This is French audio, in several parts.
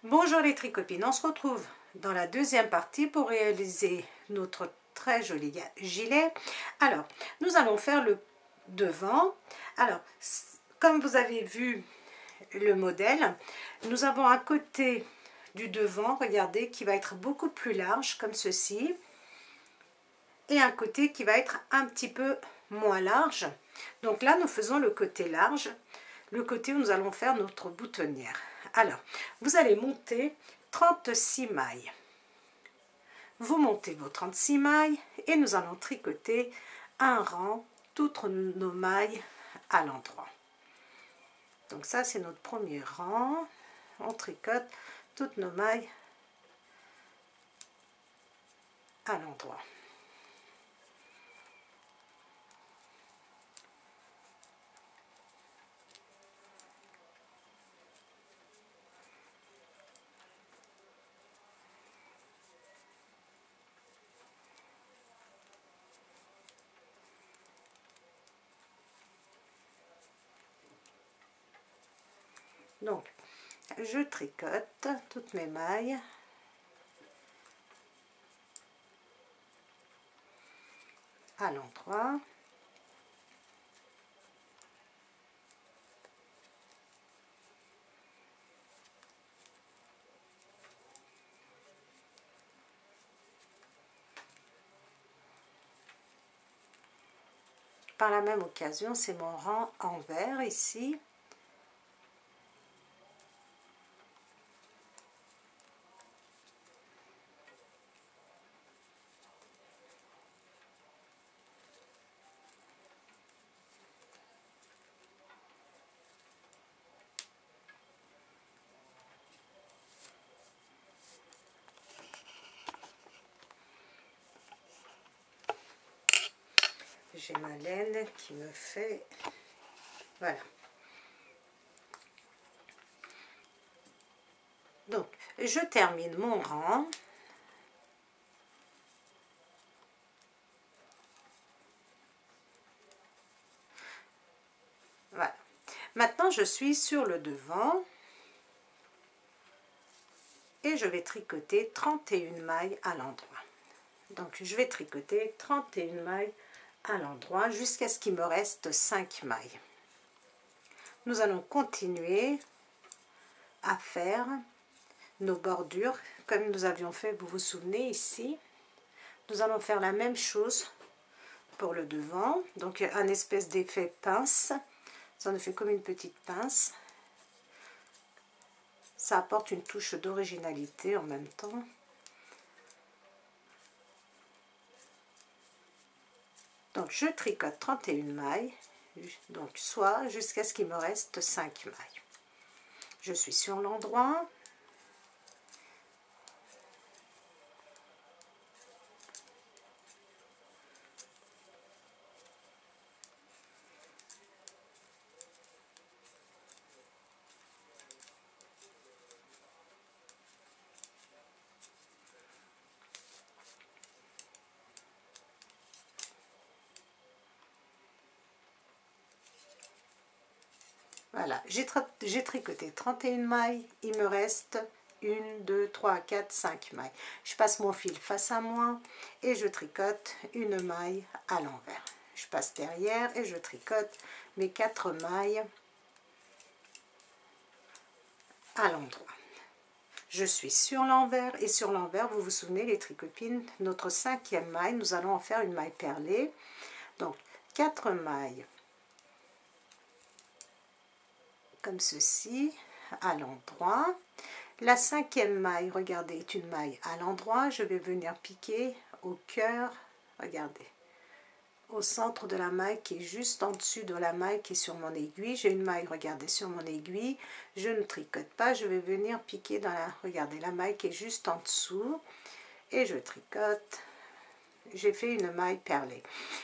Bonjour les tricopines, on se retrouve dans la deuxième partie pour réaliser notre très joli gilet. Alors, nous allons faire le devant. Alors, comme vous avez vu le modèle, nous avons un côté du devant, regardez, qui va être beaucoup plus large, comme ceci, et un côté qui va être un petit peu moins large. Donc là, nous faisons le côté large, le côté où nous allons faire notre boutonnière. Alors, vous allez monter 36 mailles. Vous montez vos 36 mailles et nous allons tricoter un rang, toutes nos mailles à l'endroit. Donc ça, c'est notre premier rang. On tricote toutes nos mailles à l'endroit. Donc, je tricote toutes mes mailles à l'endroit. Par la même occasion, c'est mon rang envers ici. J'ai ma laine qui me fait... Voilà. Donc, je termine mon rang. Voilà. Maintenant, je suis sur le devant. Et je vais tricoter 31 mailles à l'endroit. Donc, je vais tricoter 31 mailles à l'endroit jusqu'à ce qu'il me reste 5 mailles. Nous allons continuer à faire nos bordures comme nous avions fait, vous vous souvenez ici. Nous allons faire la même chose pour le devant, donc un espèce d'effet pince. Ça nous fait comme une petite pince. Ça apporte une touche d'originalité en même temps. Donc je tricote 31 mailles, donc soit jusqu'à ce qu'il me reste 5 mailles. Je suis sur l'endroit. Voilà, j'ai tricoté 31 mailles, il me reste 1, 2, 3, 4, 5 mailles. Je passe mon fil face à moi et je tricote une maille à l'envers. Je passe derrière et je tricote mes 4 mailles à l'endroit. Je suis sur l'envers et sur l'envers, vous vous souvenez les tricopines, notre 5e maille, nous allons en faire une maille perlée. Donc 4 mailles comme ceci à l'endroit. La 5e maille, regardez, est une maille à l'endroit. Je vais venir piquer au cœur, regardez, au centre de la maille qui est juste en dessus de la maille qui est sur mon aiguille. J'ai une maille, regardez, sur mon aiguille. Je ne tricote pas, je vais venir piquer dans la, regardez, la maille qui est juste en dessous. Et je tricote. J'ai fait une maille perlée.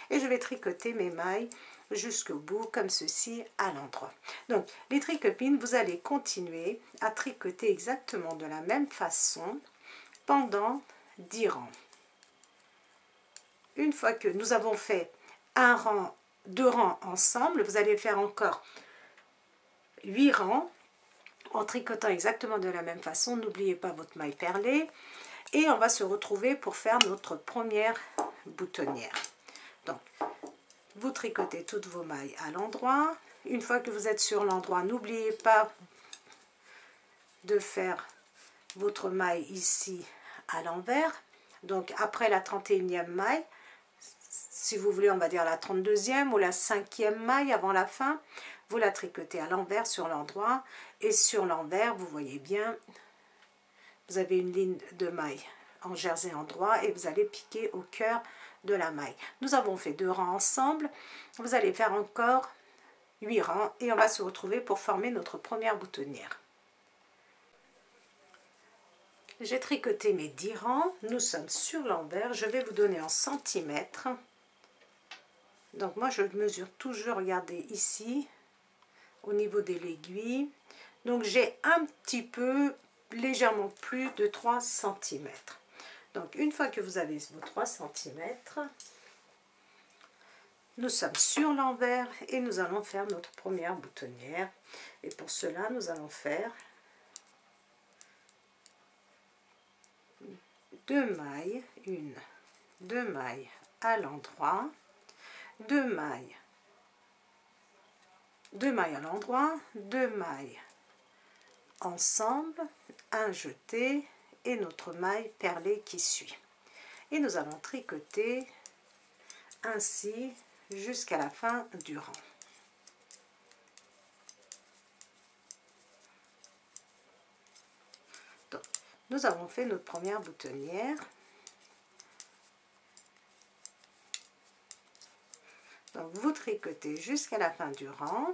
Et je vais tricoter mes mailles jusqu'au bout comme ceci à l'endroit. Donc les tricopines, vous allez continuer à tricoter exactement de la même façon pendant 10 rangs. Une fois que nous avons fait un rang, 2 rangs ensemble, vous allez faire encore 8 rangs en tricotant exactement de la même façon. N'oubliez pas votre maille perlée. Et on va se retrouver pour faire notre première boutonnière. Donc, vous tricotez toutes vos mailles à l'endroit. Une fois que vous êtes sur l'endroit, n'oubliez pas de faire votre maille ici à l'envers. Donc, après la 31e maille, si vous voulez, on va dire la 32e ou la 5e maille avant la fin, vous la tricotez à l'envers sur l'endroit. Et sur l'envers, vous voyez bien, vous avez une ligne de maille en jersey endroit et vous allez piquer au cœur de la maille. Nous avons fait 2 rangs ensemble. Vous allez faire encore 8 rangs et on va se retrouver pour former notre première boutonnière. J'ai tricoté mes 10 rangs. Nous sommes sur l'envers. Je vais vous donner en centimètres. Donc moi je mesure toujours, regardez ici, au niveau de l'aiguille. Donc j'ai un petit peu, légèrement plus de 3 cm. Donc une fois que vous avez vos 3 cm, nous sommes sur l'envers et nous allons faire notre première boutonnière. Et pour cela, nous allons faire 2 mailles, 2 mailles à l'endroit, 2 mailles à l'endroit, 2 mailles ensemble, un jeté et notre maille perlée qui suit. Et nous allons tricoter ainsi jusqu'à la fin du rang. Donc, nous avons fait notre première boutonnière. Donc, vous tricotez jusqu'à la fin du rang.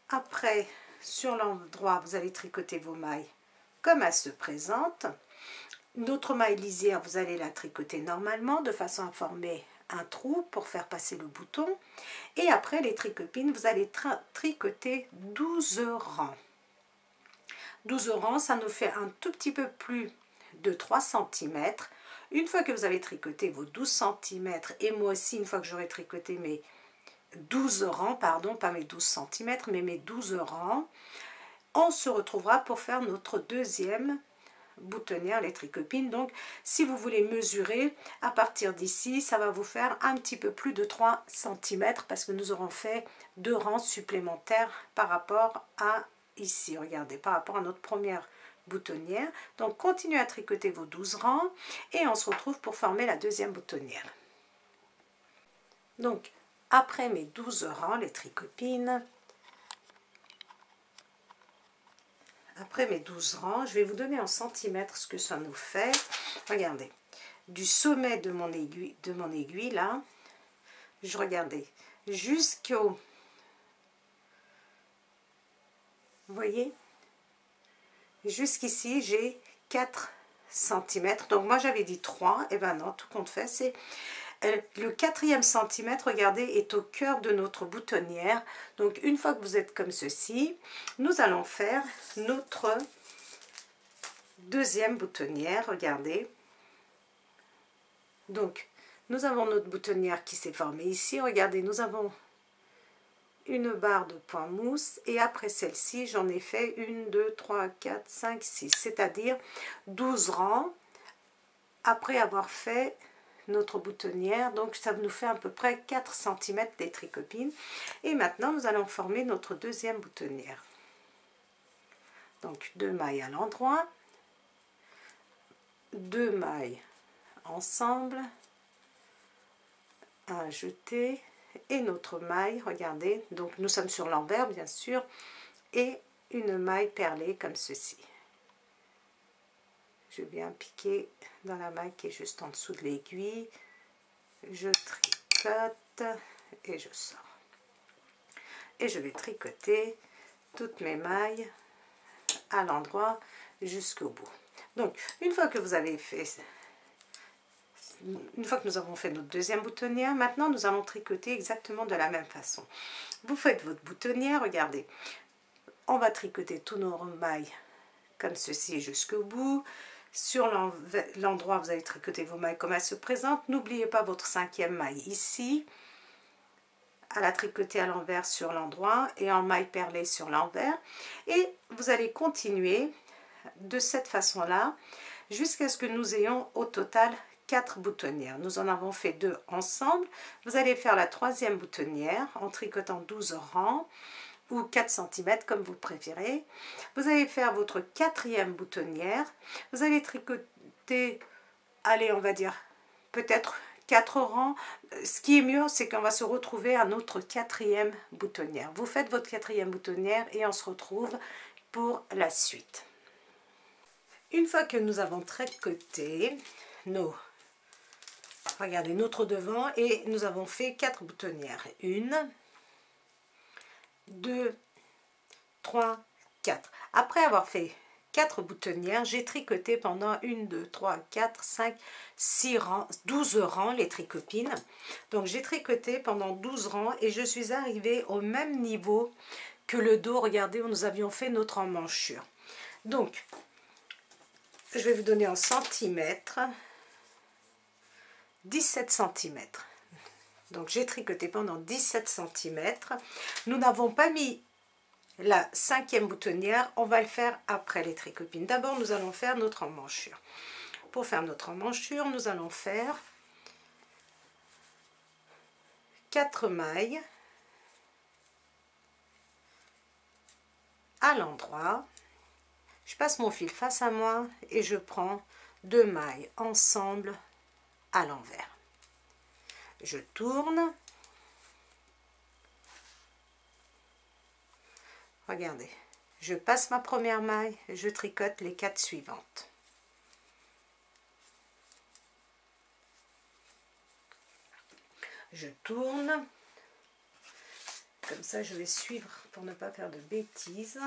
Après, sur l'endroit, vous allez tricoter vos mailles comme elles se présentent. Notre maille lisière, vous allez la tricoter normalement de façon à former un trou pour faire passer le bouton. Et après, les tricopines, vous allez tricoter 12 rangs. 12 rangs, ça nous fait un tout petit peu plus de 3 cm. Une fois que vous avez tricoté vos 12 cm, et moi aussi, une fois que j'aurai tricoté mes 12 rangs, pardon, pas mes 12 cm, mais mes 12 rangs, on se retrouvera pour faire notre deuxième boutonnière, les tricopines. Donc, si vous voulez mesurer, à partir d'ici, ça va vous faire un petit peu plus de 3 cm parce que nous aurons fait 2 rangs supplémentaires par rapport à ici. Regardez, par rapport à notre première boutonnière. Donc, continuez à tricoter vos 12 rangs et on se retrouve pour former la deuxième boutonnière. Donc, après mes 12 rangs, les tricopines, après mes 12 rangs, je vais vous donner en centimètres ce que ça nous fait. Regardez, du sommet de mon aiguille là, je regardais jusqu'au, vous voyez, jusqu'ici j'ai 4 cm. Donc moi j'avais dit 3, et ben non, tout compte fait, c'est le 4e centimètre, regardez, est au cœur de notre boutonnière. Donc une fois que vous êtes comme ceci, nous allons faire notre deuxième boutonnière, regardez. Donc nous avons notre boutonnière qui s'est formée ici, regardez, nous avons une barre de point mousse et après celle-ci j'en ai fait 1, 2, 3, 4, 5, 6, c'est-à-dire 12 rangs après avoir fait notre boutonnière. Donc ça nous fait à peu près 4 cm des tricopines. Et maintenant nous allons former notre deuxième boutonnière. Donc 2 mailles à l'endroit, 2 mailles ensemble, un jeté et notre maille, regardez, donc nous sommes sur l'envers bien sûr, et une maille perlée comme ceci. Je viens piquer dans la maille qui est juste en dessous de l'aiguille, je tricote et je sors. Et je vais tricoter toutes mes mailles à l'endroit jusqu'au bout. Donc une fois que vous avez fait, une fois que nous avons fait notre deuxième boutonnière, maintenant nous allons tricoter exactement de la même façon. Vous faites votre boutonnière, regardez, on va tricoter tous nos mailles comme ceci jusqu'au bout. Sur l'endroit, vous allez tricoter vos mailles comme elles se présentent. N'oubliez pas votre 5e maille ici, à la tricoter à l'envers sur l'endroit et en maille perlée sur l'envers. Et vous allez continuer de cette façon-là jusqu'à ce que nous ayons au total 4 boutonnières. Nous en avons fait 2 ensemble. Vous allez faire la 3e boutonnière en tricotant 12 rangs ou 4 cm comme vous préférez. Vous allez faire votre 4e boutonnière. Vous allez tricoter, allez, on va dire peut-être 4 rangs. Ce qui est mieux, c'est qu'on va se retrouver à notre 4e boutonnière. Vous faites votre 4e boutonnière et on se retrouve pour la suite. Une fois que nous avons tricoté regardez, notre devant, et nous avons fait 4 boutonnières. 1, 2, 3, 4. Après avoir fait 4 boutonnières, j'ai tricoté pendant 1, 2, 3, 4, 5, 6 rangs, 12 rangs les tricopines. Donc j'ai tricoté pendant 12 rangs et je suis arrivée au même niveau que le dos, regardez, où nous avions fait notre emmanchure. Donc, je vais vous donner en centimètres, 17 cm. Donc j'ai tricoté pendant 17 cm. Nous n'avons pas mis la 5e boutonnière, on va le faire après les tricopines. D'abord, nous allons faire notre emmanchure. Pour faire notre emmanchure, nous allons faire 4 mailles à l'endroit. Je passe mon fil face à moi et je prends 2 mailles ensemble à l'envers. Je tourne. Regardez, je passe ma première maille, je tricote les 4 suivantes. Je tourne. Comme ça, je vais suivre pour ne pas faire de bêtises.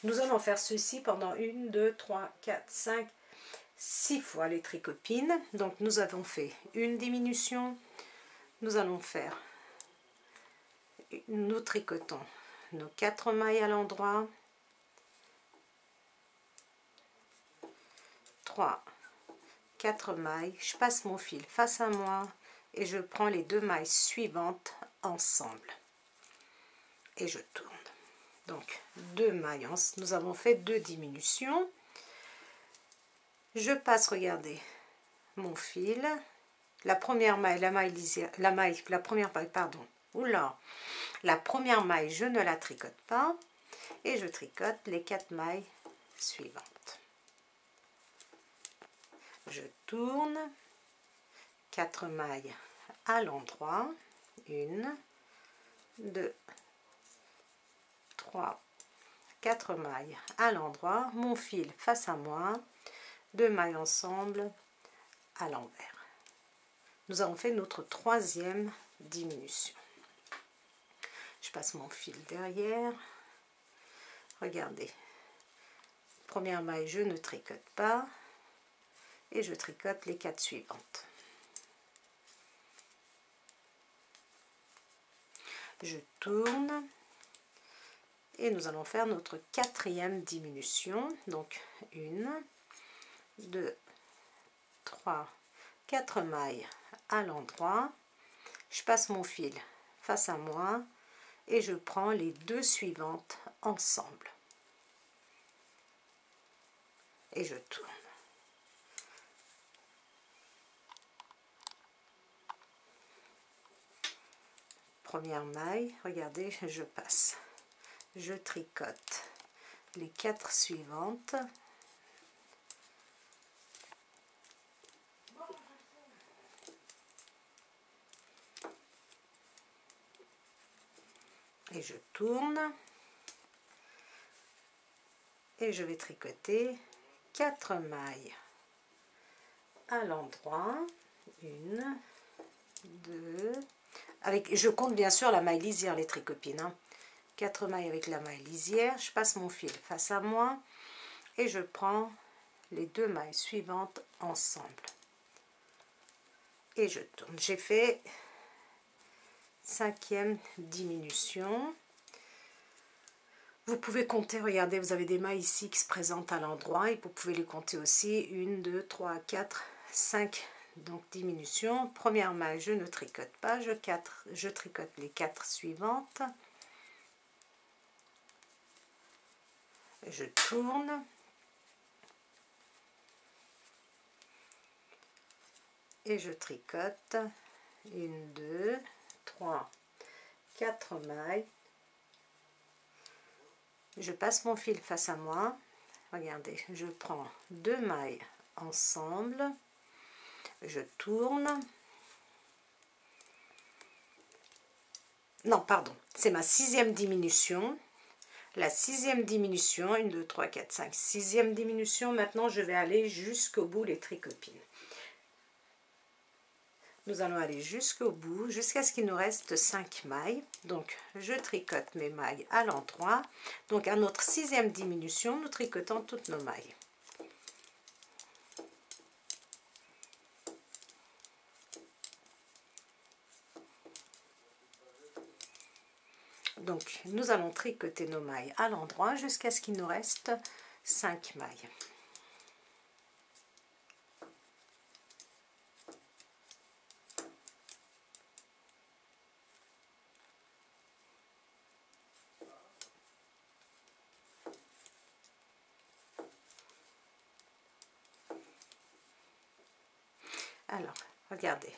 Nous allons faire ceci pendant 1, 2, 3, 4, 5, 6 fois les tricopines. Donc nous avons fait une diminution. Nous allons faire, nous tricotons nos 4 mailles à l'endroit, 3, 4 mailles, je passe mon fil face à moi et je prends les 2 mailles suivantes ensemble et je tourne. Donc 2 mailles, nous avons fait 2 diminutions. Je passe, regardez, mon fil, la première maille, la première maille, pardon, oula, la première maille, je ne la tricote pas et je tricote les 4 mailles suivantes. Je tourne, 4 mailles à l'endroit, 1, 2, 3, 4 mailles à l'endroit, mon fil face à moi, 2 mailles ensemble à l'envers. Nous avons fait notre 3e diminution. Je passe mon fil derrière. Regardez, première maille, je ne tricote pas et je tricote les 4 suivantes. Je tourne et nous allons faire notre 4e diminution. Donc 1, 2, 3, 4 mailles à l'endroit. Je passe mon fil face à moi et je prends les 2 suivantes ensemble et je tourne. Première maille, regardez, je passe, je tricote les 4 suivantes et je tourne et je vais tricoter 4 mailles à l'endroit, 1, 2, avec, je compte bien sûr la maille lisière les tricopines, hein. 4 mailles avec la maille lisière, je passe mon fil face à moi et je prends les 2 mailles suivantes ensemble et je tourne. J'ai fait 5e diminution. Vous pouvez compter, regardez, vous avez des mailles ici qui se présentent à l'endroit et vous pouvez les compter aussi, 1, 2, 3, 4, 5 donc diminution, première maille je ne tricote pas, je tricote les 4 suivantes, je tourne et je tricote 1, 2, 3, 4 mailles, je passe mon fil face à moi, regardez, je prends 2 mailles ensemble, je tourne, non pardon, c'est ma 6e diminution, la 6e diminution, 1, 2, 3, 4, 5, 6e diminution, maintenant je vais aller jusqu'au bout les tricopines. Nous allons aller jusqu'au bout, jusqu'à ce qu'il nous reste 5 mailles. Donc, je tricote mes mailles à l'endroit. Donc, à notre 6e diminution, nous tricotons toutes nos mailles. Donc, nous allons tricoter nos mailles à l'endroit jusqu'à ce qu'il nous reste 5 mailles. Alors, regardez,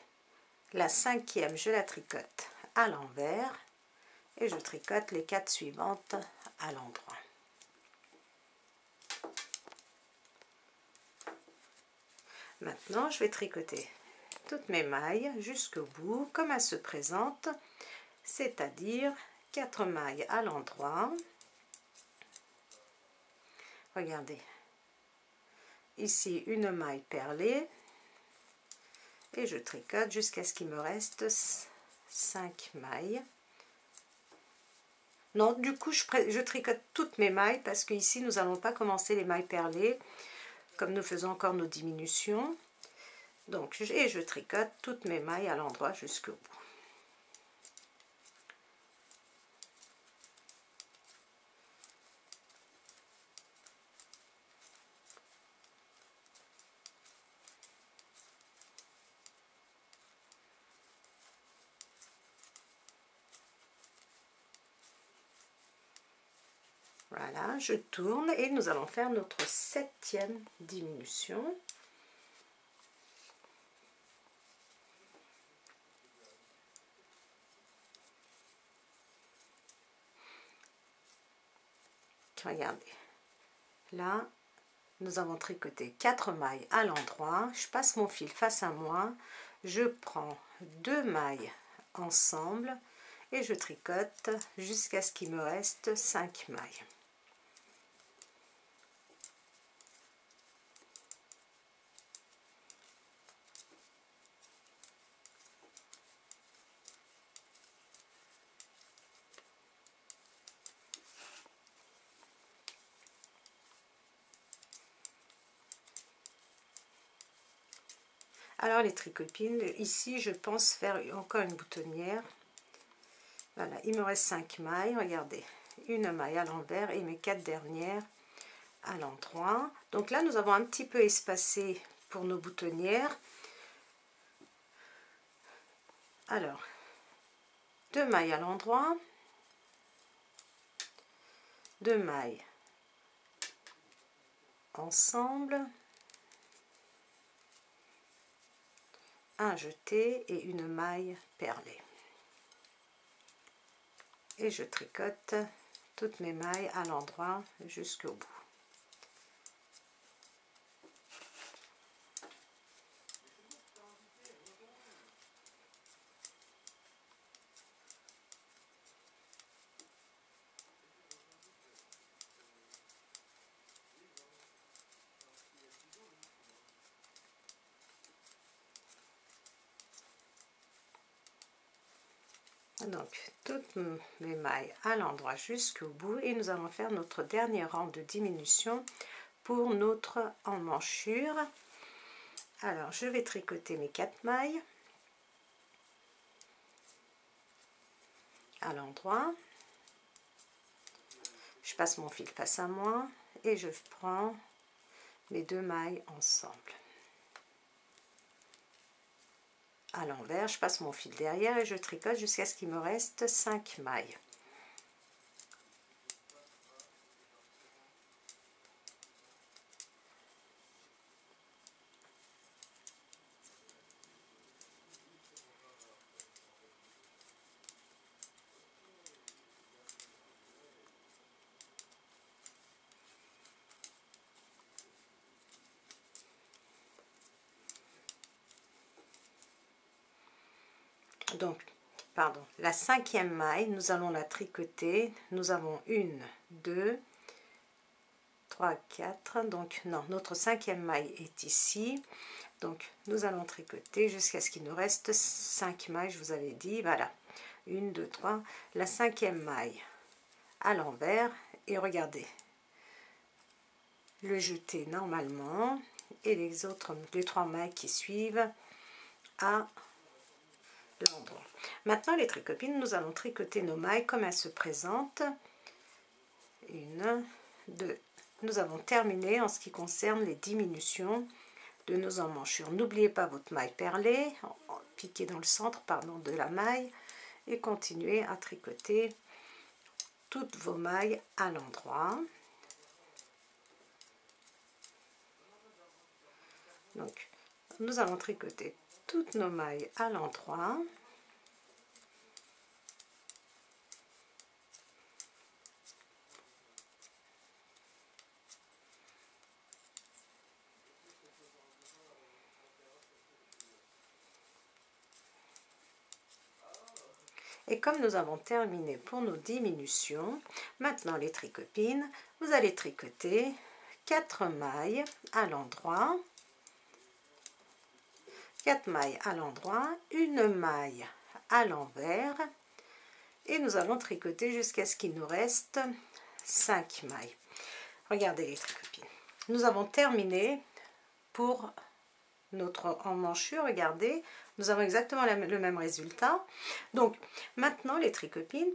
la 5e, je la tricote à l'envers et je tricote les 4 suivantes à l'endroit. Maintenant, je vais tricoter toutes mes mailles jusqu'au bout, comme elles se présentent, c'est-à-dire 4 mailles à l'endroit. Regardez, ici une maille perlée, et je tricote jusqu'à ce qu'il me reste 5 mailles. Non, du coup, je tricote toutes mes mailles parce qu'ici, nous n'allons pas commencer les mailles perlées comme nous faisons encore nos diminutions. Donc, je tricote toutes mes mailles à l'endroit jusqu'au bout. Voilà, je tourne et nous allons faire notre 7e diminution. Regardez, là, nous avons tricoté 4 mailles à l'endroit. Je passe mon fil face à moi, je prends 2 mailles ensemble et je tricote jusqu'à ce qu'il me reste 5 mailles. Alors les tricopines, ici je pense faire encore une boutonnière. Voilà, il me reste 5 mailles, regardez, une maille à l'envers et mes 4 dernières à l'endroit. Donc là nous avons un petit peu espacé pour nos boutonnières. Alors, 2 mailles à l'endroit, 2 mailles ensemble, un jeté et une maille perlée. Et je tricote toutes mes mailles à l'endroit jusqu'au bout. Donc toutes mes mailles à l'endroit jusqu'au bout et nous allons faire notre dernier rang de diminution pour notre emmanchure. Alors je vais tricoter mes 4 mailles à l'endroit, je passe mon fil face à moi et je prends mes 2 mailles ensemble. à l'envers, je passe mon fil derrière et je tricote jusqu'à ce qu'il me reste 5 mailles. Donc, pardon, la 5e maille, nous allons la tricoter. Nous avons 1, 2, 3, 4. Donc, non, notre 5e maille est ici. Donc, nous allons tricoter jusqu'à ce qu'il nous reste 5 mailles, je vous avais dit. Voilà, 1, 2, 3. La 5e maille à l'envers. Et regardez, le jeter normalement. Et les 3 mailles qui suivent à l'endroit. Maintenant les tricopines, nous allons tricoter nos mailles comme elles se présentent. 1, 2. Nous avons terminé en ce qui concerne les diminutions de nos emmanchures. N'oubliez pas votre maille perlée, piquez dans le centre pardon, de la maille et continuez à tricoter toutes vos mailles à l'endroit. Donc nous allons tricoter toutes nos mailles à l'endroit. Et comme nous avons terminé pour nos diminutions, maintenant les tricopines, vous allez tricoter 4 mailles à l'endroit. 4 mailles à l'endroit, une maille à l'envers et nous allons tricoter jusqu'à ce qu'il nous reste 5 mailles. Regardez les tricopines. Nous avons terminé pour notre emmanchure, regardez, nous avons exactement le même résultat. Donc maintenant les tricopines,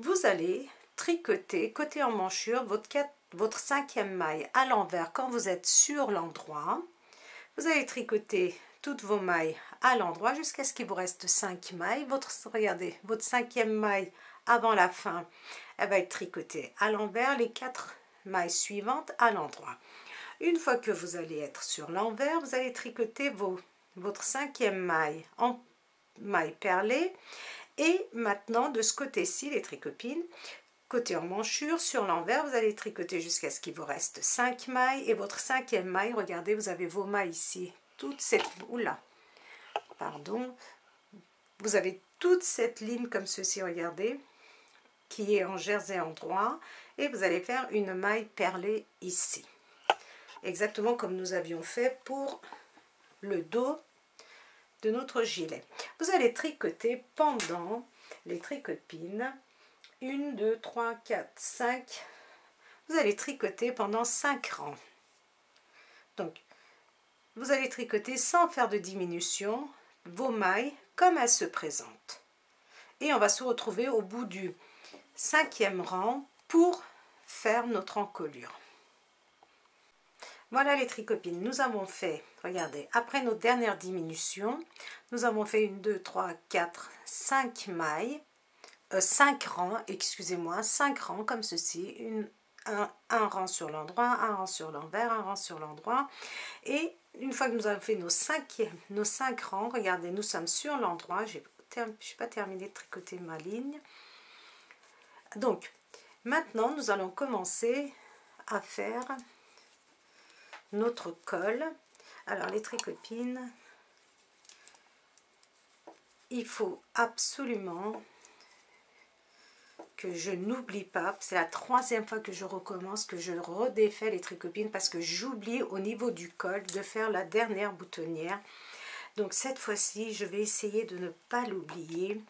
vous allez tricoter côté emmanchure votre 5e maille à l'envers quand vous êtes sur l'endroit. Vous allez tricoter toutes vos mailles à l'endroit jusqu'à ce qu'il vous reste 5 mailles. Regardez, votre 5e maille avant la fin, elle va être tricotée à l'envers, les 4 mailles suivantes à l'endroit. Une fois que vous allez être sur l'envers, vous allez tricoter votre 5e maille en maille perlée. Et maintenant, de ce côté-ci, les tricopines, côté emmanchure, sur l'envers, vous allez tricoter jusqu'à ce qu'il vous reste 5 mailles. Et votre 5e maille, regardez, vous avez vos mailles ici. Toute cette... Oula, pardon. Vous avez toute cette ligne comme ceci, regardez, qui est en jersey endroit. Et vous allez faire une maille perlée ici. Exactement comme nous avions fait pour le dos de notre gilet. Vous allez tricoter pendant les tricopines 1, 2, 3, 4, 5. Vous allez tricoter pendant 5 rangs. Donc, vous allez tricoter sans faire de diminution vos mailles comme elles se présentent. Et on va se retrouver au bout du 5e rang pour faire notre encolure. Voilà les tricopines, nous avons fait, regardez, après nos dernières diminutions, nous avons fait 1, 2, 3, 4, 5 mailles, 5 rangs, excusez-moi, 5 rangs comme ceci, un rang sur l'endroit, un rang sur l'envers, un rang sur l'endroit. Et une fois que nous avons fait nos 5 rangs, regardez, nous sommes sur l'endroit, je n'ai pas terminé de tricoter ma ligne. Donc, maintenant, nous allons commencer à faire notre col. Alors les tricopines, il faut absolument que je n'oublie pas, c'est la 3e fois que je recommence, que je redéfais les tricopines parce que j'oublie au niveau du col de faire la dernière boutonnière. Donc cette fois-ci, je vais essayer de ne pas l'oublier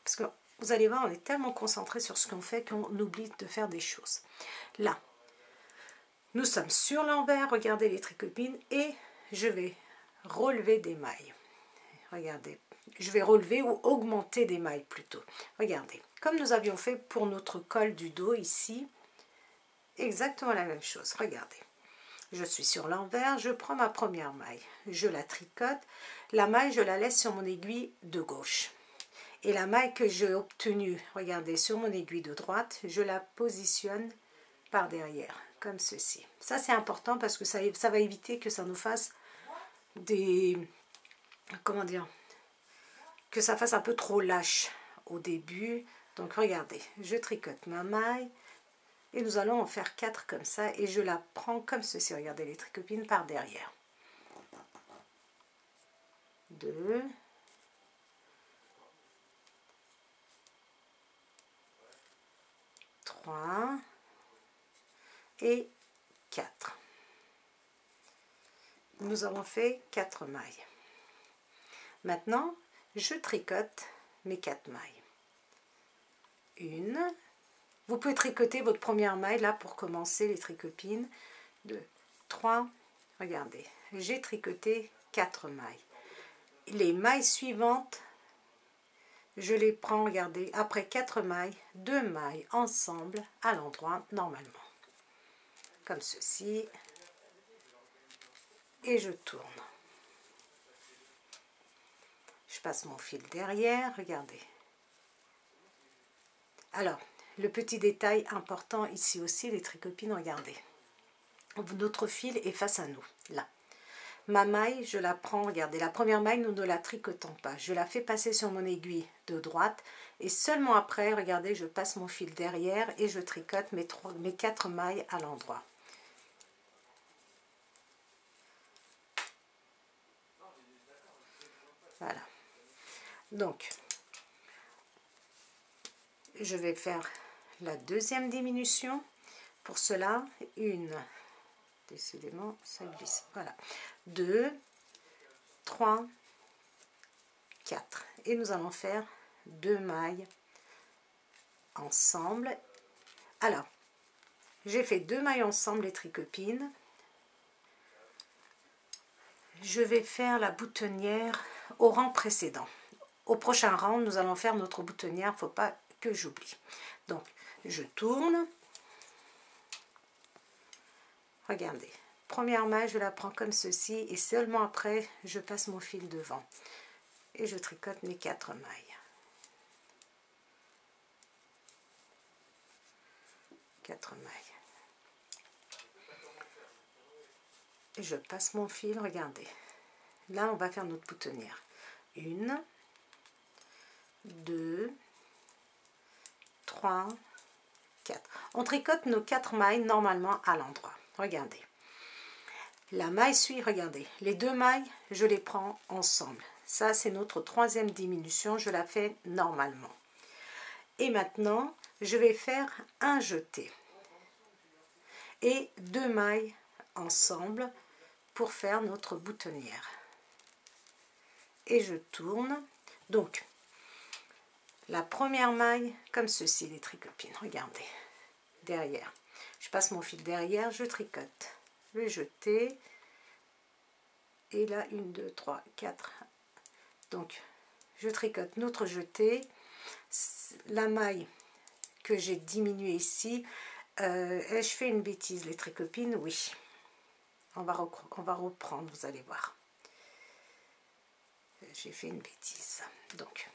parce que vous allez voir, on est tellement concentré sur ce qu'on fait qu'on oublie de faire des choses. Là, nous sommes sur l'envers, regardez les tricopines, et je vais relever des mailles. Regardez, je vais relever ou augmenter des mailles plutôt. Regardez, comme nous avions fait pour notre col du dos ici, exactement la même chose, regardez. je suis sur l'envers, je prends ma première maille, je la tricote, la maille je la laisse sur mon aiguille de gauche. Et la maille que j'ai obtenue, regardez, sur mon aiguille de droite, je la positionne par derrière, comme ceci. Ça c'est important parce que ça va éviter que ça nous fasse des... comment dire, que ça fasse un peu trop lâche au début. Donc regardez, je tricote ma maille et nous allons en faire 4 comme ça et je la prends comme ceci. Regardez les tricopines par derrière. 2, 3 et 4. Nous avons fait 4 mailles. Maintenant, je tricote mes 4 mailles. Une. Vous pouvez tricoter votre première maille là pour commencer les tricopines. 2, 3. Regardez, j'ai tricoté 4 mailles. Les mailles suivantes, je les prends, regardez, après 4 mailles, 2 mailles ensemble à l'endroit normalement. Comme ceci. Et je tourne. Je passe mon fil derrière, regardez. Alors, le petit détail important ici aussi, les tricopines, regardez. Notre fil est face à nous, là. Ma maille, je la prends, regardez, la première maille, nous ne la tricotons pas. Je la fais passer sur mon aiguille de droite et seulement après, regardez, je passe mon fil derrière et je tricote mes 4 mailles à l'endroit. Voilà. Donc, je vais faire la deuxième diminution. Pour cela, décidément, ça glisse. Voilà. 2, 3, 4. Et nous allons faire 2 mailles ensemble. Alors, j'ai fait 2 mailles ensemble, les tricopines. Je vais faire la boutonnière au rang précédent. Au prochain rang, nous allons faire notre boutonnière. Il ne faut pas que j'oublie. Donc, je tourne. Regardez. Première maille, je la prends comme ceci et seulement après, je passe mon fil devant. Et je tricote mes 4 mailles. 4 mailles. Et je passe mon fil, regardez. Là, on va faire notre boutonnière. 1, 2, 3, 4. On tricote nos 4 mailles normalement à l'endroit. Regardez. La maille suit, regardez. Les 2 mailles, je les prends ensemble. Ça, c'est notre troisième diminution. Je la fais normalement. Et maintenant, je vais faire un jeté. Et 2 mailles ensemble pour faire notre boutonnière. Et je tourne. Donc, la première maille, comme ceci, les tricopines. Regardez. Derrière. Je passe mon fil derrière, je tricote. Le jeté. Et là, 1, 2, 3, 4. Donc, je tricote notre jeté. La maille que j'ai diminuée ici, je fais une bêtise, les tricopines, oui. On va reprendre, vous allez voir. J'ai fait une bêtise. Donc,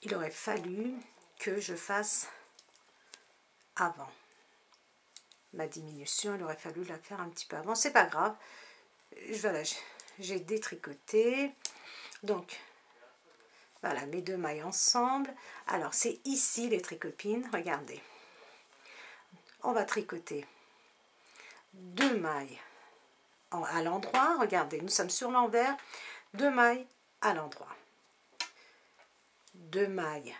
il aurait fallu que je fasse avant. Ma diminution, il aurait fallu la faire un petit peu avant. C'est pas grave. Voilà, j'ai détricoté. Donc, voilà, mes 2 mailles ensemble. Alors, c'est ici les tricopines. Regardez. On va tricoter 2 mailles à l'endroit. Regardez, nous sommes sur l'envers. 2 mailles à l'endroit. 2 mailles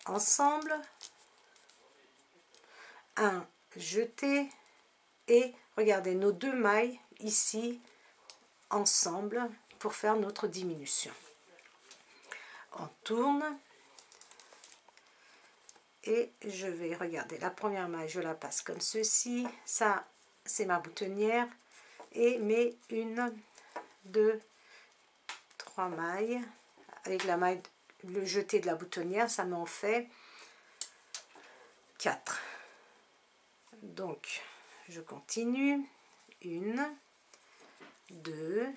ensemble. Un jeté. Et regardez, nos 2 mailles ici ensemble pour faire notre diminution. On tourne. Et je vais regarder la première maille, je la passe comme ceci. Ça, c'est ma boutonnière. Et mes 1, 2, 3 mailles. Avec la maille, le jeté de la boutonnière, ça m'en fait 4. Donc, je continue. 1, 2,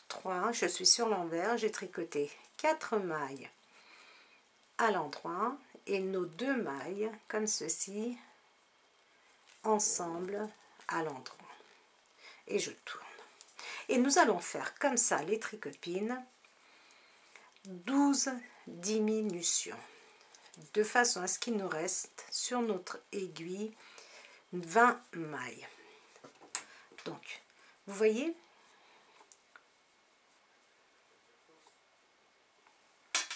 3, je suis sur l'envers, j'ai tricoté 4 mailles à l'endroit et nos 2 mailles comme ceci ensemble à l'endroit et je tourne. Et nous allons faire comme ça les tricopines 12 diminutions de façon à ce qu'il nous reste sur notre aiguille 20 mailles. Donc vous voyez,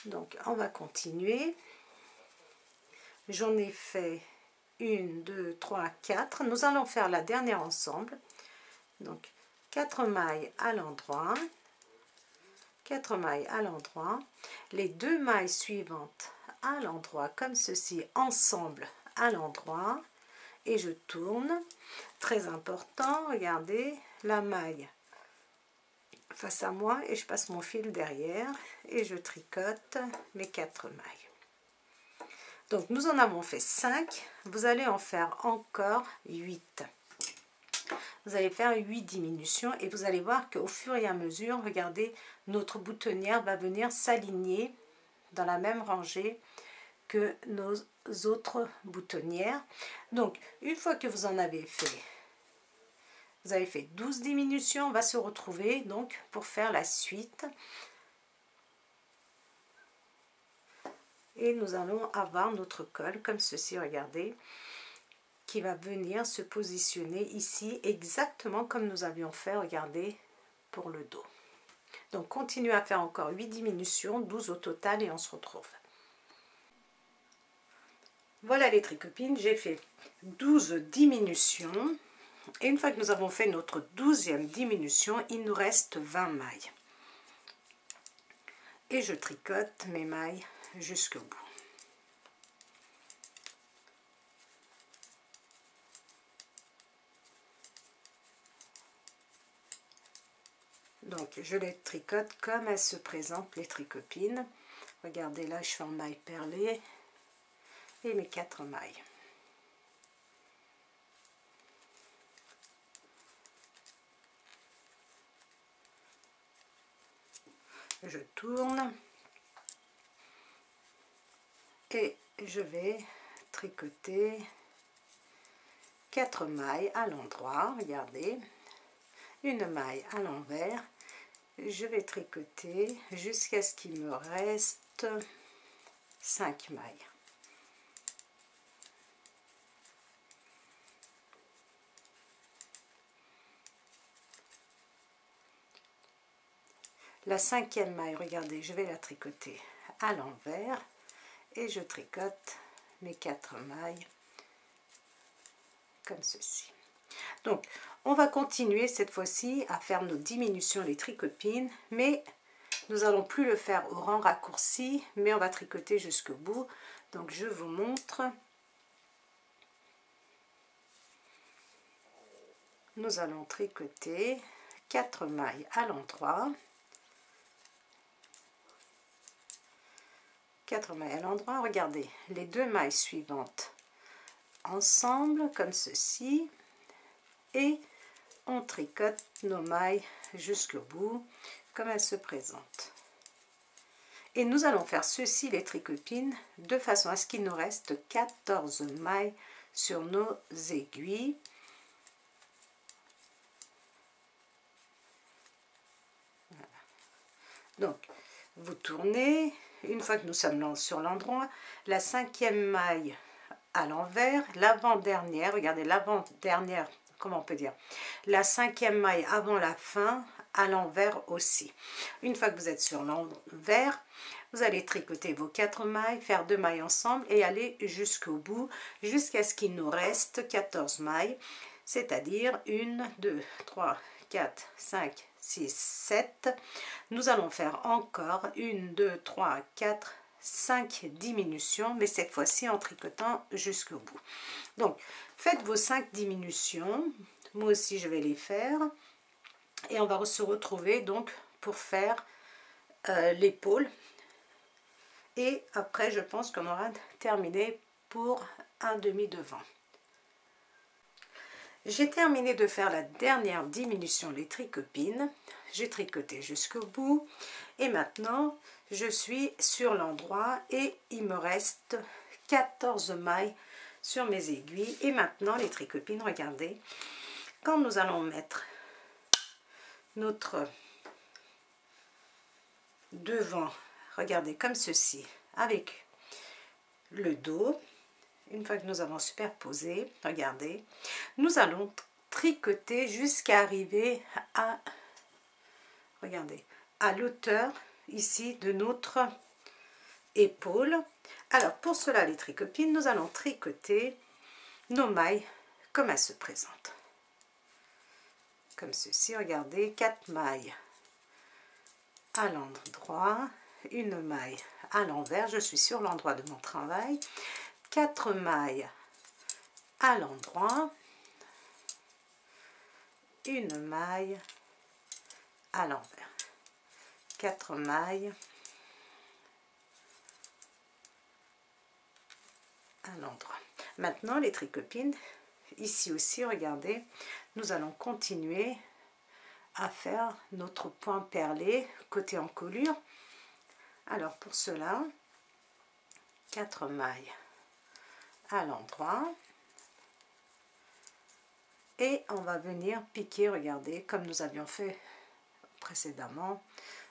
donc on va continuer. J'en ai fait 1, 2, 3, 4. Nous allons faire la dernière ensemble. Donc 4 mailles à l'endroit, 4 mailles à l'endroit, les 2 mailles suivantes à l'endroit comme ceci ensemble à l'endroit et je tourne. Très important, regardez la maille face à moi et je passe mon fil derrière et je tricote mes 4 mailles. Donc nous en avons fait 5, vous allez en faire encore 8. Vous allez faire 8 diminutions et vous allez voir qu'au fur et à mesure, regardez, notre boutonnière va venir s'aligner dans la même rangée que nos autres boutonnières. Donc, une fois que vous en avez fait, vous avez fait 12 diminutions, on va se retrouver donc pour faire la suite. Et nous allons avoir notre col comme ceci, regardez, qui va venir se positionner ici exactement comme nous avions fait, regardez, pour le dos. Donc continuez à faire encore 8 diminutions, 12 au total et on se retrouve. Voilà les tricopines, j'ai fait 12 diminutions et une fois que nous avons fait notre 12e diminution, il nous reste 20 mailles. Et je tricote mes mailles jusqu'au bout. Donc je les tricote comme elles se présentent, les tricopines. Regardez là, je fais en maille perlée et mes 4 mailles. Je tourne et je vais tricoter 4 mailles à l'endroit, regardez, une maille à l'envers. Je vais tricoter jusqu'à ce qu'il me reste 5 mailles. La 5e maille, regardez, je vais la tricoter à l'envers et je tricote mes 4 mailles comme ceci. Donc on va continuer cette fois-ci à faire nos diminutions, les tricopines, mais nous allons plus le faire au rang raccourci, mais on va tricoter jusqu'au bout. Donc je vous montre. Nous allons tricoter 4 mailles à l'endroit. 4 mailles à l'endroit, regardez, les 2 mailles suivantes ensemble comme ceci et on tricote nos mailles jusqu'au bout comme elles se présentent. Et nous allons faire ceci les tricopines de façon à ce qu'il nous reste 14 mailles sur nos aiguilles. Voilà. Donc vous tournez, une fois que nous sommes sur l'endroit, la 5e maille à l'envers, l'avant-dernière, regardez l'avant-dernière, comment on peut dire, la 5e maille avant la fin, à l'envers aussi. Une fois que vous êtes sur l'envers, vous allez tricoter vos 4 mailles, faire 2 mailles ensemble et aller jusqu'au bout, jusqu'à ce qu'il nous reste 14 mailles, c'est-à-dire 1, 2, 3, 4, 5, 6, 7. Nous allons faire encore 1, 2, 3, 4, 5 diminutions, mais cette fois-ci en tricotant jusqu'au bout. Donc, faites vos 5 diminutions. Moi aussi, je vais les faire. Et on va se retrouver donc pour faire l'épaule. Et après, je pense qu'on aura terminé pour un demi-devant. J'ai terminé de faire la dernière diminution, les tricopines. J'ai tricoté jusqu'au bout et maintenant je suis sur l'endroit et il me reste 14 mailles sur mes aiguilles. Et maintenant les tricopines, regardez, quand nous allons mettre notre devant, regardez comme ceci, avec le dos, une fois que nous avons superposé, regardez, nous allons tricoter jusqu'à arriver à, regardez, à l'auteur ici de notre épaule. Alors pour cela les tricopines, nous allons tricoter nos mailles comme elles se présentent. Comme ceci, regardez, 4 mailles à l'endroit, une maille à l'envers, je suis sur l'endroit de mon travail, 4 mailles à l'endroit, une maille à l'envers, 4 mailles à l'endroit. Maintenant les tricopines, ici aussi, regardez, nous allons continuer à faire notre point perlé côté encolure. Alors pour cela, 4 mailles à l'endroit et on va venir piquer, regardez, comme nous avions fait précédemment,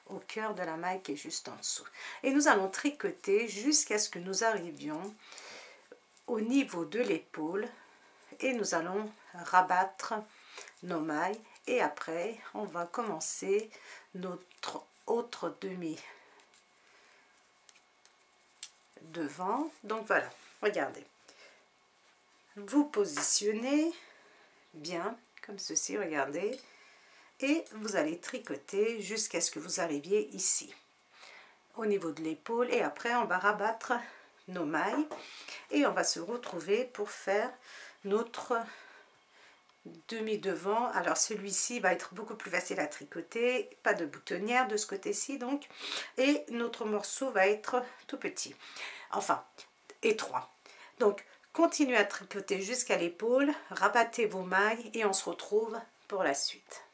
au cœur de la maille qui est juste en dessous. Et nous allons tricoter jusqu'à ce que nous arrivions au niveau de l'épaule et nous allons rabattre nos mailles et après on va commencer notre autre demi devant. Donc voilà, regardez, vous positionnez bien comme ceci, regardez, et vous allez tricoter jusqu'à ce que vous arriviez ici au niveau de l'épaule et après on va rabattre nos mailles et on va se retrouver pour faire notre demi devant. Alors celui-ci va être beaucoup plus facile à tricoter, pas de boutonnière de ce côté-ci donc, et notre morceau va être tout petit, enfin étroit. Donc continuez à tricoter jusqu'à l'épaule, rabattez vos mailles et on se retrouve pour la suite.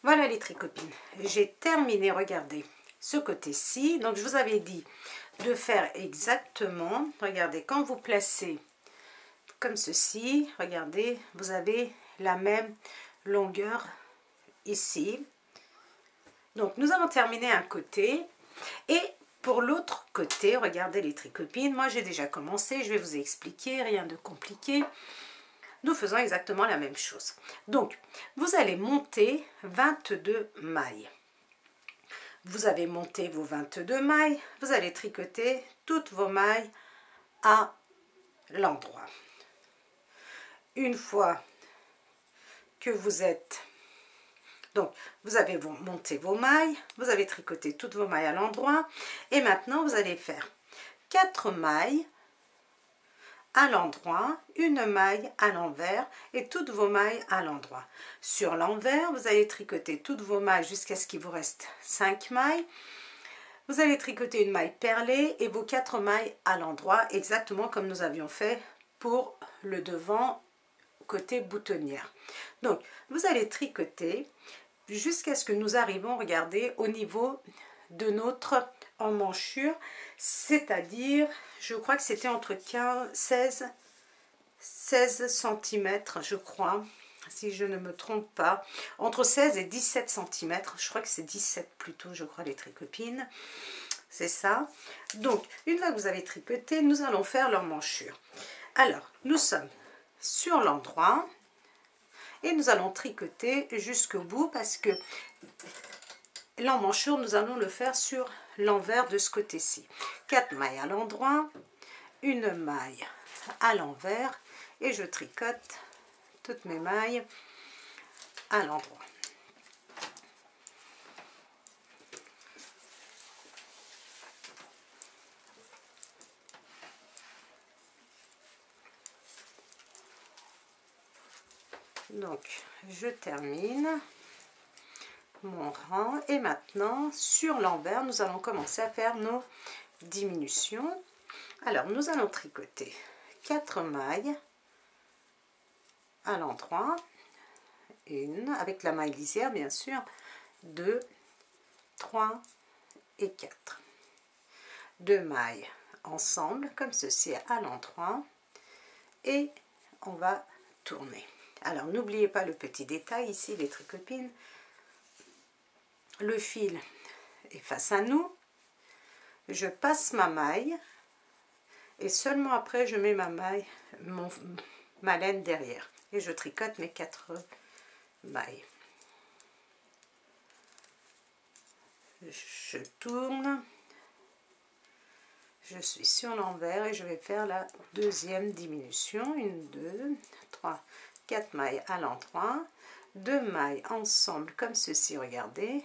Voilà les tricopines, j'ai terminé, regardez ce côté-ci. Donc je vous avais dit de faire exactement, regardez, quand vous placez comme ceci, regardez, vous avez la même longueur ici. Donc nous avons terminé un côté et pour l'autre côté, regardez les tricopines, moi j'ai déjà commencé, je vais vous expliquer, rien de compliqué. Nous faisons exactement la même chose. Donc vous allez monter 22 mailles. Vous avez monté vos 22 mailles, vous allez tricoter toutes vos mailles à l'endroit. Une fois que vous êtes, donc vous avez monté vos mailles, vous avez tricoté toutes vos mailles à l'endroit et maintenant vous allez faire 4 mailles à l'endroit, une maille à l'envers et toutes vos mailles à l'endroit. Sur l'envers, vous allez tricoter toutes vos mailles jusqu'à ce qu'il vous reste 5 mailles. Vous allez tricoter une maille perlée et vos 4 mailles à l'endroit, exactement comme nous avions fait pour le devant côté boutonnière. Donc vous allez tricoter jusqu'à ce que nous arrivons, regardez, au niveau de notre emmanchure, c'est-à-dire je crois que c'était entre 16 cm, je crois, si je ne me trompe pas, entre 16 et 17 cm, je crois que c'est 17 plutôt, je crois, les tricopines, c'est ça. Donc une fois que vous avez tricoté, nous allons faire l'emmanchure. Alors nous sommes sur l'endroit et nous allons tricoter jusqu'au bout parce que l'emmanchure nous allons le faire sur l'envers de ce côté-ci. 4 mailles à l'endroit, une maille à l'envers et je tricote toutes mes mailles à l'endroit. Donc je termine mon rang et maintenant sur l'envers nous allons commencer à faire nos diminutions. Alors nous allons tricoter 4 mailles à l'endroit, 1 avec la maille lisière bien sûr, 2, 3 et 4. 2 mailles ensemble comme ceci à l'endroit et on va tourner. Alors n'oubliez pas le petit détail ici les tricopines, le fil est face à nous, je passe ma maille et seulement après je mets ma laine derrière et je tricote mes 4 mailles. Je tourne, je suis sur l'envers et je vais faire la deuxième diminution, 1, 2, 3, 4 mailles à l'endroit, 2 mailles ensemble comme ceci, regardez,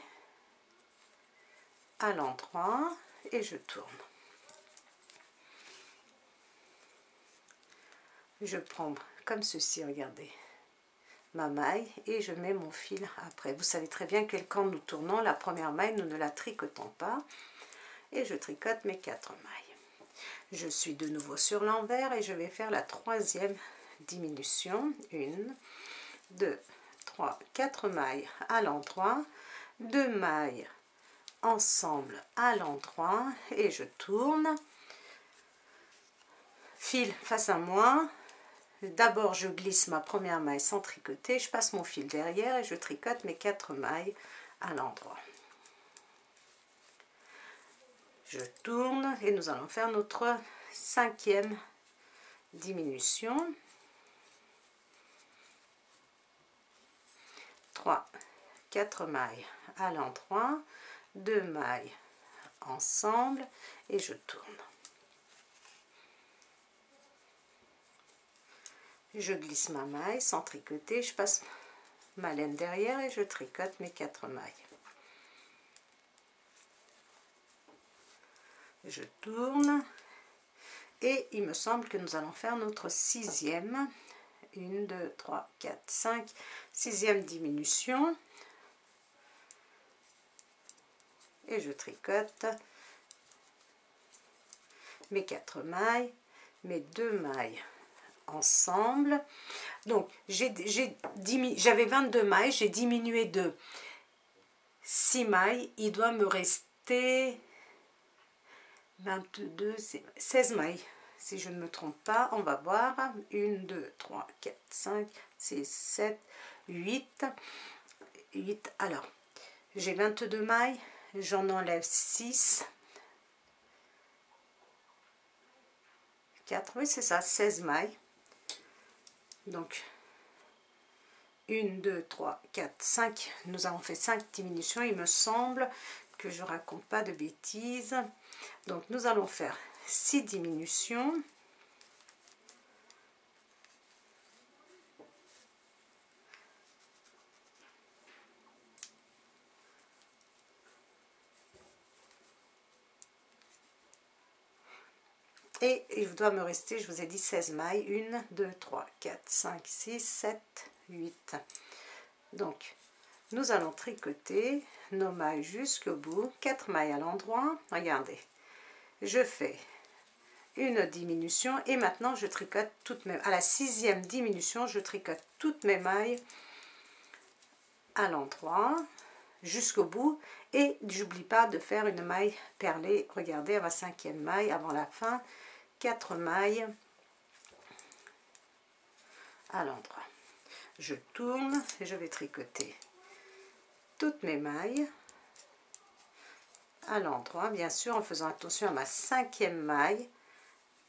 à l'endroit et je tourne. Je prends comme ceci, regardez, ma maille et je mets mon fil après. Vous savez très bien que quand nous tournons la première maille, nous ne la tricotons pas et je tricote mes 4 mailles. Je suis de nouveau sur l'envers et je vais faire la troisième diminution, 1, 2, 3, 4 mailles à l'endroit, 2 mailles ensemble à l'endroit et je tourne, fil face à moi. D'abord je glisse ma première maille sans tricoter, je passe mon fil derrière et je tricote mes 4 mailles à l'endroit. Je tourne et nous allons faire notre cinquième diminution. 3, 4 mailles à l'endroit, 2 mailles ensemble et je tourne. Je glisse ma maille sans tricoter, je passe ma laine derrière et je tricote mes 4 mailles. Je tourne et il me semble que nous allons faire notre sixième, 1, 2, 3, 4, 5, sixième diminution et je tricote mes 4 mailles, mes 2 mailles ensemble. Donc j'avais 22 mailles, j'ai diminué de 6 mailles, il doit me rester 22, 16 mailles si je ne me trompe pas. On va voir, 1, 2, 3, 4, 5, 6, 7, 8. Alors j'ai 22 mailles, j'en enlève 6, 4, oui c'est ça, 16 mailles. Donc 1, 2, 3, 4, 5, nous avons fait 5 diminutions, il me semble que je raconte pas de bêtises. Donc nous allons faire 6 diminutions. Et il doit me rester, je vous ai dit 16 mailles, 1, 2, 3, 4, 5, 6, 7, 8. Donc, nous allons tricoter nos mailles jusqu'au bout, 4 mailles à l'endroit. Regardez, je fais une diminution et maintenant je tricote toutes mes, à la sixième diminution, je tricote toutes mes mailles à l'endroit jusqu'au bout et j'oublie pas de faire une maille perlée. Regardez, à ma cinquième maille avant la fin, 4 mailles à l'endroit. Je tourne et je vais tricoter toutes mes mailles à l'endroit, bien sûr en faisant attention à ma cinquième maille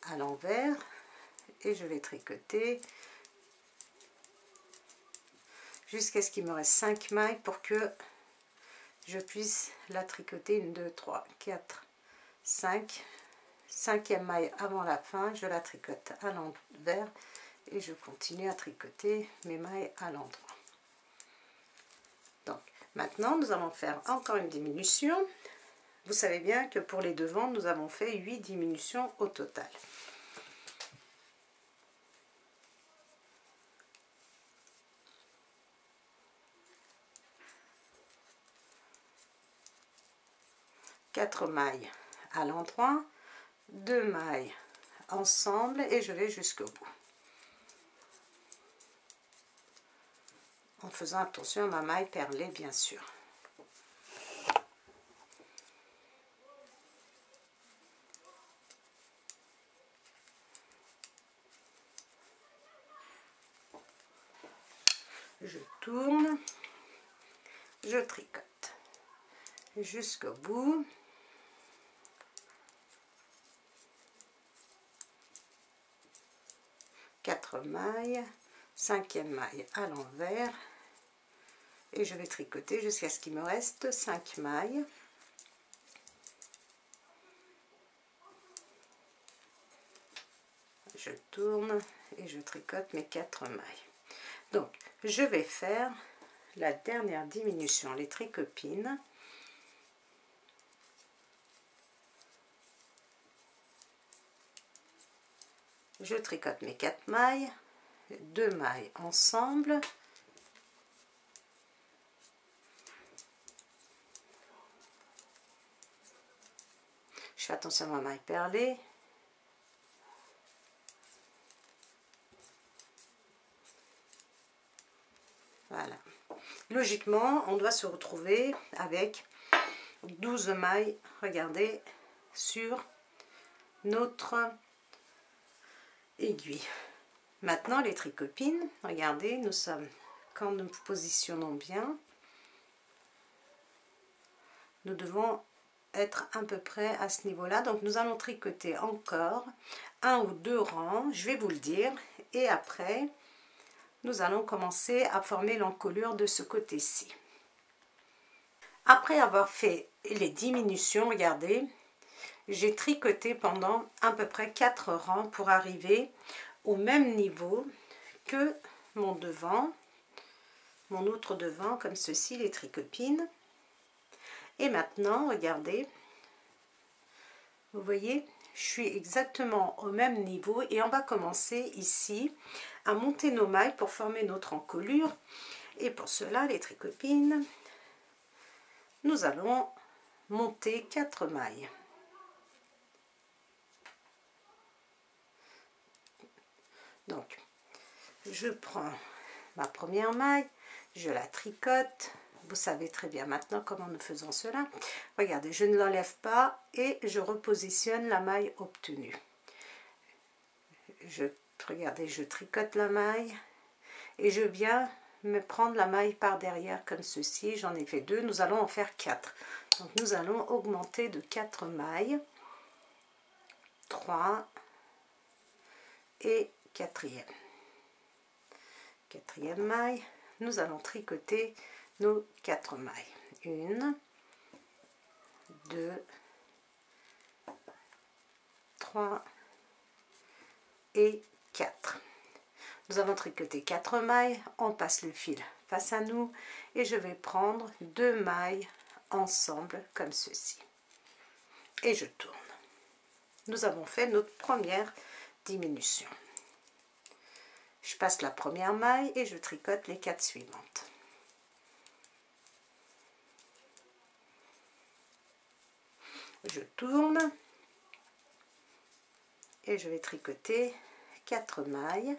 à l'envers, et je vais tricoter jusqu'à ce qu'il me reste 5 mailles pour que je puisse la tricoter. 1, 2, 3, 4, 5, cinquième maille avant la fin, je la tricote à l'envers et je continue à tricoter mes mailles à l'endroit. Donc maintenant nous allons faire encore une diminution. Vous savez bien que pour les devants nous avons fait 8 diminutions au total. Quatre mailles à l'endroit, 2 mailles ensemble et je vais jusqu'au bout. en faisant attention à ma maille perlée bien sûr. Je tourne, je tricote jusqu'au bout. Quatre mailles, cinquième maille à l'envers et je vais tricoter jusqu'à ce qu'il me reste 5 mailles. Je tourne et je tricote mes 4 mailles. Donc je vais faire la dernière diminution, les tricopines. Je tricote mes 4 mailles, 2 mailles ensemble. Je fais attention à ma maille perlée. Voilà. Logiquement, on doit se retrouver avec 12 mailles, regardez, sur notre aiguille. Maintenant, les tricopines, regardez, nous sommes, quand nous positionnons bien, nous devons être à peu près à ce niveau-là. Donc, nous allons tricoter encore 1 ou 2 rangs, je vais vous le dire, et après, nous allons commencer à former l'encolure de ce côté-ci. Après avoir fait les diminutions, regardez, j'ai tricoté pendant à peu près 4 rangs pour arriver au même niveau que mon devant, mon autre devant, comme ceci, les tricopines. Et maintenant, regardez, vous voyez, je suis exactement au même niveau et on va commencer ici à monter nos mailles pour former notre encolure. Et pour cela, les tricopines, nous allons monter 4 mailles. Donc, je prends ma première maille, je la tricote. Vous savez très bien maintenant comment nous faisons cela. Regardez, je ne l'enlève pas et je repositionne la maille obtenue. Regardez, je tricote la maille et je viens me prendre la maille par derrière comme ceci. J'en ai fait 2, nous allons en faire 4. Donc nous allons augmenter de 4 mailles. 3 et quatrième. Quatrième maille, nous allons tricoter nos 4 mailles. 1, 2, 3 et 4. Nous allons tricoter 4 mailles, on passe le fil face à nous et je vais prendre 2 mailles ensemble comme ceci. Et je tourne. Nous avons fait notre première diminution. Je passe la première maille et je tricote les 4 suivantes. Je tourne et je vais tricoter 4 mailles.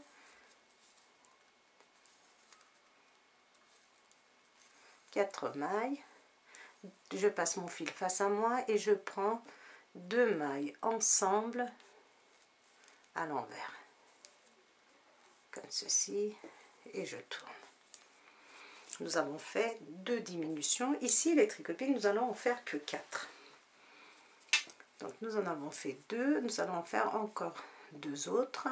Je passe mon fil face à moi et je prends 2 mailles ensemble à l'envers comme ceci et je tourne. Nous avons fait 2 diminutions. Ici les tricopines, nous allons en faire que 4. Donc nous en avons fait 2, nous allons en faire encore 2 autres.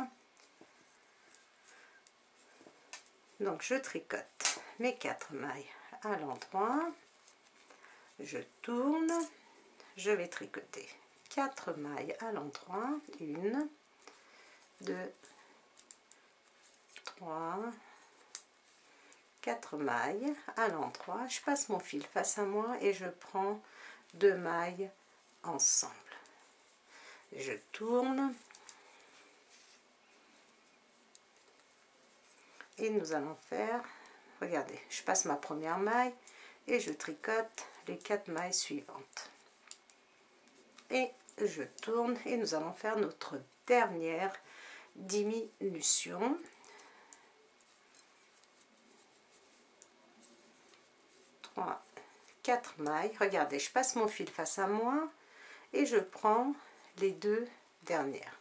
Donc je tricote mes 4 mailles à l'endroit, je tourne, je vais tricoter 4 mailles à l'endroit, 1, 2, 3, 4 mailles à l'endroit, je passe mon fil face à moi et je prends 2 mailles ensemble. Je tourne et nous allons faire, regardez, je passe ma première maille et je tricote les 4 mailles suivantes. Et je tourne et nous allons faire notre dernière diminution. 3, 4 mailles. Regardez, je passe mon fil face à moi et je prends les deux dernières.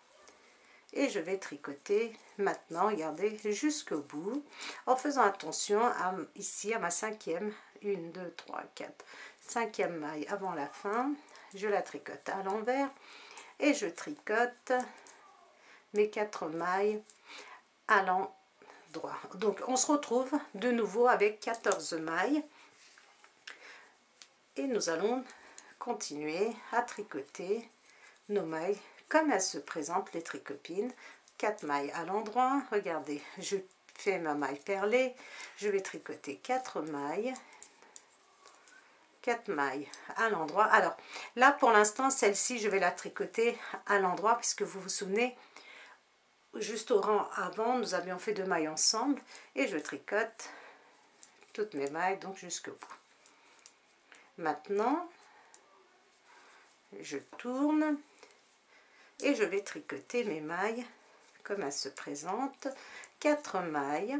Et je vais tricoter maintenant, regardez, jusqu'au bout, en faisant attention à, ici à ma cinquième, 1, 2, 3, 4, cinquième maille avant la fin. Je la tricote à l'envers et je tricote mes 4 mailles à l'endroit. Donc on se retrouve de nouveau avec 14 mailles et nous allons continuer à tricoter nos mailles comme elles se présentent, les tricopines. 4 mailles à l'endroit. Regardez, je fais ma maille perlée, je vais tricoter 4 mailles, 4 mailles à l'endroit. Alors là pour l'instant celle-ci je vais la tricoter à l'endroit puisque vous vous souvenez, juste au rang avant nous avions fait 2 mailles ensemble et je tricote toutes mes mailles donc jusqu'au bout. Maintenant je tourne et je vais tricoter mes mailles comme elles se présentent. 4 mailles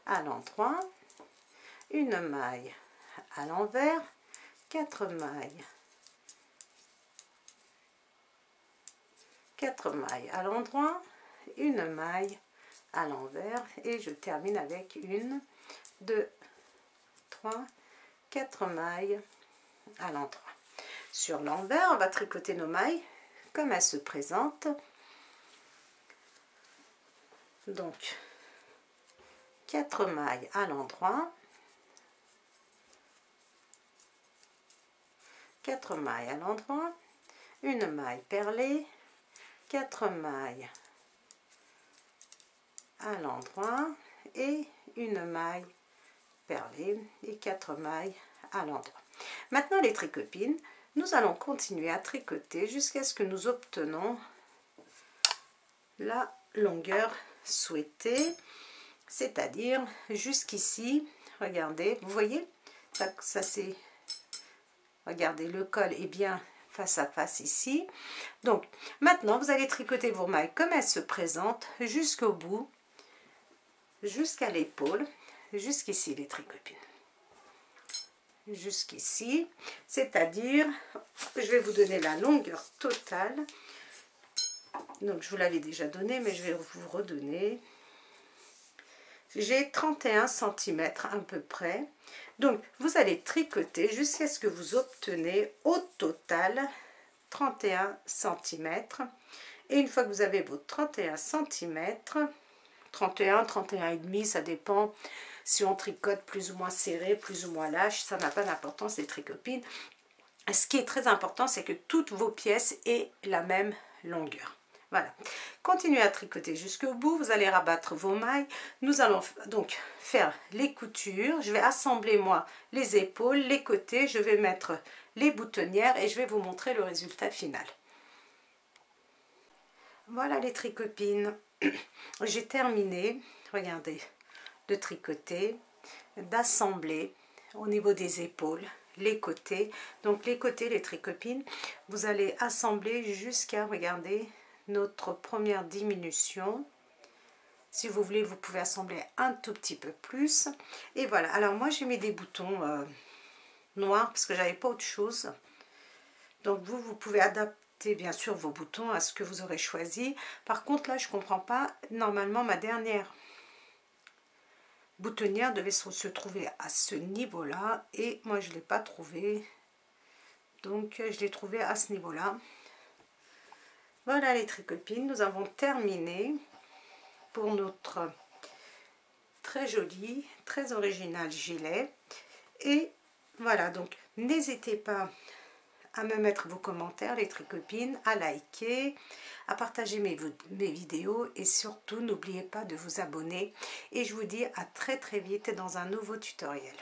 à l'endroit, une maille à l'envers, 4 mailles, 4 mailles à l'endroit, une maille à l'envers et je termine avec 1, 2, 3, 4 mailles à l'endroit. Sur l'envers, on va tricoter nos mailles comme elles se présentent. Donc 4 mailles à l'endroit, 4 mailles à l'endroit, une maille perlée, 4 mailles à l'endroit et une maille perlée et 4 mailles à l'endroit. Maintenant les tricopines, nous allons continuer à tricoter jusqu'à ce que nous obtenons la longueur souhaitée, c'est-à-dire jusqu'ici. Regardez, vous voyez, ça c'est, regardez, le col est bien face à face ici. Donc maintenant vous allez tricoter vos mailles comme elles se présentent jusqu'au bout, jusqu'à l'épaule, jusqu'ici les tricopines, jusqu'ici, c'est-à-dire, je vais vous donner la longueur totale. Donc je vous l'avais déjà donné, mais je vais vous redonner. J'ai 31 cm à peu près. Donc vous allez tricoter jusqu'à ce que vous obtenez au total 31 cm. Et une fois que vous avez vos 31 cm, 31, 31 et demi, ça dépend si on tricote plus ou moins serré, plus ou moins lâche, ça n'a pas d'importance les tricopines. Ce qui est très important, c'est que toutes vos pièces aient la même longueur. Voilà, continuez à tricoter jusqu'au bout, vous allez rabattre vos mailles. Nous allons donc faire les coutures. Je vais assembler moi les épaules, les côtés, je vais mettre les boutonnières et je vais vous montrer le résultat final. Voilà les tricopines, j'ai terminé, regardez, de tricoter, d'assembler au niveau des épaules, les côtés. Donc les côtés, les tricopines, vous allez assembler jusqu'à, regardez, notre première diminution. Si vous voulez, vous pouvez assembler un tout petit peu plus. Et voilà, alors moi j'ai mis des boutons noirs parce que j'avais pas autre chose. Donc vous pouvez adapter bien sûr vos boutons à ce que vous aurez choisi. Par contre là je comprends pas, normalement ma dernière boutonnière devait se trouver à ce niveau là et moi je l'ai pas trouvé, donc je l'ai trouvé à ce niveau là. Voilà les tricopines, nous avons terminé pour notre très joli, très original gilet. Et voilà, donc n'hésitez pas à me mettre vos commentaires les tricopines, à liker, à partager mes vidéos et surtout n'oubliez pas de vous abonner et je vous dis à très vite dans un nouveau tutoriel.